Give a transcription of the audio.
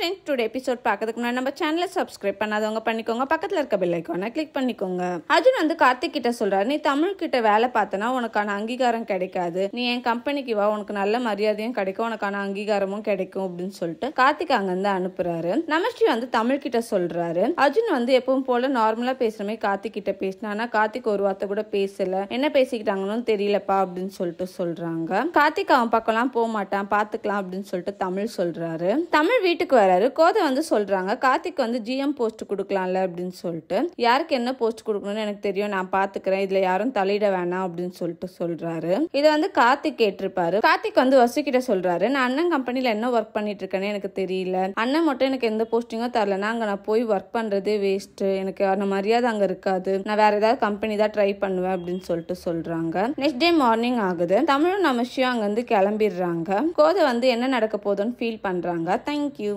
Friends, today episode பார்க்கறதுக்கு முன்னாடி நம்ம சேனலை சப்ஸ்கிரைப் பண்ணாதவங்க பண்ணிக்கோங்க, பக்கத்தில் இருக்க பெல் ஐக்கானை கிளிக் பண்ணிக்கோங்க. அர்ஜுன் வந்து கார்த்திக் கிட்ட சொல்றாரு, நீ தமிழ் கிட்ட வேலை பார்த்தனா உனக்கான அங்கீகாரம் கிடைக்காது, நீ என் கம்பெனிக்கு வா, உனக்கு நல்ல மரியாதையும் கிடைக்கும், உனக்கான அங்கீகாரமும் கிடைக்கும் அப்படின்னு சொல்லிட்டு கார்த்திக் அங்கிருந்து அனுப்புறாரு. நமஸ்ரீ வந்து தமிழ் கிட்ட சொல்றாரு, அர்ஜுன் வந்து எப்பவும் போல நார்மலா பேசுற மாதிரி கார்த்திக் கிட்ட பேசினா, ஆனா கார்த்திக் ஒரு வார்த்தை கூட பேசல, என்ன பேசிக்கிட்டாங்கன்னு தெரியலப்பா அப்படின்னு சொல்லிட்டு சொல்றாங்க. கார்த்திக் அவன் பக்கம்லாம் போக மாட்டான், பாத்துக்கலாம் அப்படின்னு சொல்லிட்டு தமிழ் சொல்றாரு. தமிழ் வீட்டுக்கு வராரு. கோதை வந்து சொல்றாங்க, கார்த்திக் வந்து ஜிஎம் போஸ்ட் கொடுக்கலாம்ல அப்படின்னு சொல்லிட்டு. யாருக்கு என்ன போஸ்ட் கொடுக்கணும்னு எனக்கு தெரியும், நான் பாத்துக்கிறேன், இதுல யாரும் தலையிட வேணாம் அப்படின்னு சொல்லிட்டு சொல்றாரு. இதை வந்து கார்த்திக் கேட்டிருப்பாரு. கார்த்திக் வந்து வசு கிட்ட சொல்றாரு, நான் அண்ணன் கம்பெனில என்ன ஒர்க் பண்ணிட்டு இருக்கேன்னு எனக்கு தெரியல, அண்ணன் மட்டும் எனக்கு எந்த போஸ்டிங்கும் தரலன்னா அங்க நான் போய் ஒர்க் பண்றதே வேஸ்ட், எனக்கு அந்த மரியாதை அங்க இருக்காது, நான் வேற ஏதாவது கம்பெனி தான் ட்ரை பண்ணுவேன் அப்படின்னு சொல்லிட்டு சொல்றாங்க. நெக்ஸ்ட் டே மார்னிங் ஆகுது. தமிழும் நமஸ்ரீயும் அங்க இருந்து கிளம்பிடுறாங்க. கோதை வந்து என்ன நடக்க போதுன்னு ஃபீல் பண்றாங்க. தேங்க்யூ.